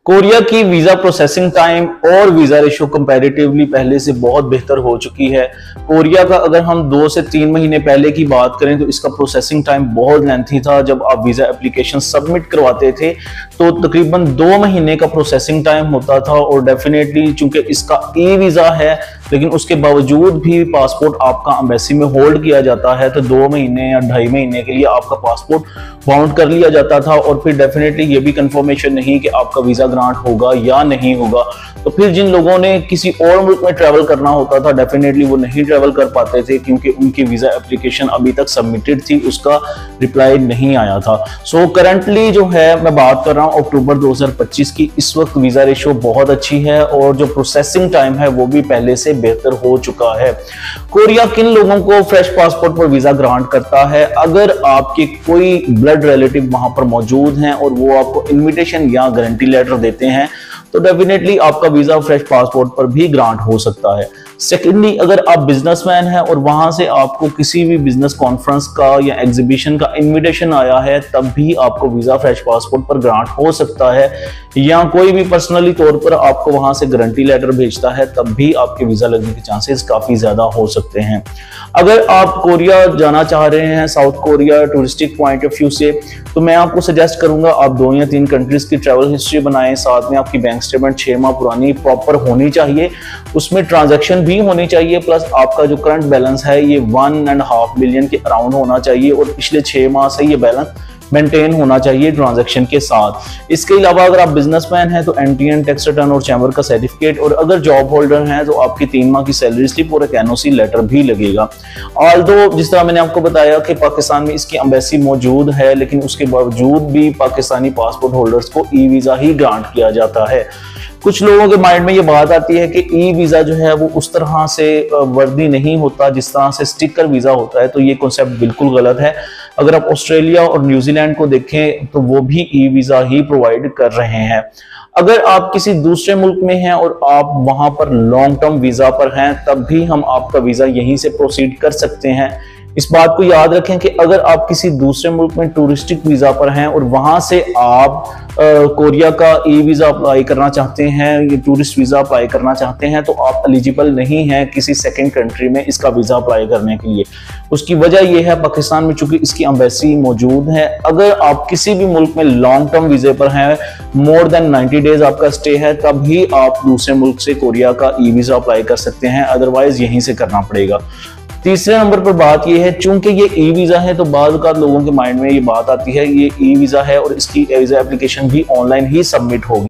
Korea की visa processing time और visa ratio comparatively पहले से बहुत बेहतर हो चुकी है। कोरिया का अगर हम 2 से 3 महीने पहले की बात करें तो इसका प्रोसेसिंग टाइम बहुत लेंथी था। जब आप वीजा एप्लीकेशन सबमिट करवाते थे तो तकरीबन 2 महीने का प्रोसेसिंग टाइम होता था और डेफिनेटली चूंकि इसका ई वीजा है लेकिन उसके बावजूद भी पासपोर्ट आपका एम्बेसी में होल्ड किया जाता है तो 2 महीने या 2.5 महीने के लिए आपका पासपोर्ट बाउंड कर लिया जाता था और फिर डेफिनेटली ये भी कंफर्मेशन नहीं कि आपका वीजा ग्रांट होगा या नहीं होगा। तो फिर जिन लोगों ने किसी और मुल्क में ट्रैवल करना होता था डेफिनेटली वो नहीं ट्रैवल कर पाते थे क्योंकि उनकी वीजा एप्लीकेशन अभी तक सबमिटेड थी, उसका रिप्लाई नहीं आया था। सो करंटली जो है मैं बात कर रहा हूँ अक्टूबर 2025 की, इस वक्त वीजा रेशियो बहुत अच्छी है और जो प्रोसेसिंग टाइम है वो भी पहले से बेहतर हो चुका है। कोरिया किन लोगों को फ्रेश पासपोर्ट पर वीजा ग्रांट करता है? अगर आपके कोई ब्लड रिलेटिव वहां पर मौजूद हैं और वो आपको इन्विटेशन या गारंटी लेटर देते हैं तो डेफिनेटली आपका वीजा फ्रेश पासपोर्ट पर भी ग्रांट हो सकता है। सेकेंडली, अगर आप बिजनेसमैन हैं और वहां से आपको किसी भी बिजनेस कॉन्फ्रेंस का या एग्जीबिशन का इनविटेशन आया है तब भी आपको वीजा फ्रेश पासपोर्ट पर ग्रांट हो सकता है, या कोई भी पर्सनली तौर पर आपको वहां से गारंटी लेटर भेजता है तब भी आपके वीजा लगने के चांसेस काफी ज्यादा हो सकते हैं। अगर आप कोरिया जाना चाह रहे हैं south Korea touristic point of view से तो मैं आपको सजेस्ट करूंगा आप 2 या 3 कंट्रीज की ट्रैवल हिस्ट्री बनाएं, साथ में आपकी बैंक स्टेटमेंट 6 माह पुरानी प्रॉपर होनी चाहिए, उसमें ट्रांजैक्शन भी होनी चाहिए, प्लस आपका जो करंट बैलेंस है ये 1.5 मिलियन के अराउंड होना चाहिए और पिछले 6 माह से ये बैलेंस मेंटेन होना चाहिए ट्रांजैक्शन के साथ। इसके अलावा अगर आप बिजनेसमैन हैं तो एनटीएन टैक्स रिटर्न और चैम्बर का सर्टिफिकेट, और अगर जॉब होल्डर हैं तो आपकी 3 माह की सैलरी स्लिप और एक एनओसी लेटर भी लगेगा। ऑल्दो जिस तरह मैंने आपको बताया कि पाकिस्तान में इसकी एम्बेसी मौजूद है लेकिन उसके बावजूद भी पाकिस्तानी पासपोर्ट होल्डर्स को ई वीजा ही ग्रांट किया जाता है। कुछ लोगों के माइंड में ये बात आती है कि ई वीजा जो है वो उस तरह से वर्दी नहीं होता जिस तरह से स्टिकर वीजा होता है, तो ये कॉन्सेप्ट बिल्कुल गलत है। अगर आप ऑस्ट्रेलिया और न्यूजीलैंड को देखें तो वो भी ई वीजा ही प्रोवाइड कर रहे हैं। अगर आप किसी दूसरे मुल्क में हैं और आप वहां पर लॉन्ग टर्म वीजा पर हैं तब भी हम आपका वीजा यहीं से प्रोसीड कर सकते हैं। इस बात को याद रखें कि अगर आप किसी दूसरे मुल्क में टूरिस्टिक वीजा पर हैं और वहां से आप कोरिया का ई वीजा अप्लाई करना चाहते हैं, ये टूरिस्ट वीजा अप्लाई करना चाहते हैं तो आप एलिजिबल नहीं हैं किसी सेकंड कंट्री में इसका वीजा अप्लाई करने के लिए। उसकी वजह यह है पाकिस्तान में चूंकि इसकी एम्बेसी मौजूद है। अगर आप किसी भी मुल्क में लॉन्ग टर्म वीजे पर हैं, मोर देन 90 डेज आपका स्टे है, तब ही आप दूसरे मुल्क से कोरिया का ई वीजा अप्लाई कर सकते हैं, अदरवाइज यहीं से करना पड़ेगा। तीसरे नंबर पर बात यह है चूंकि ये ई वीजा है तो बाद लोगों के माइंड में ये बात आती है ये ई वीजा है और इसकी वीजा एप्लीकेशन भी ऑनलाइन ही सबमिट होगी।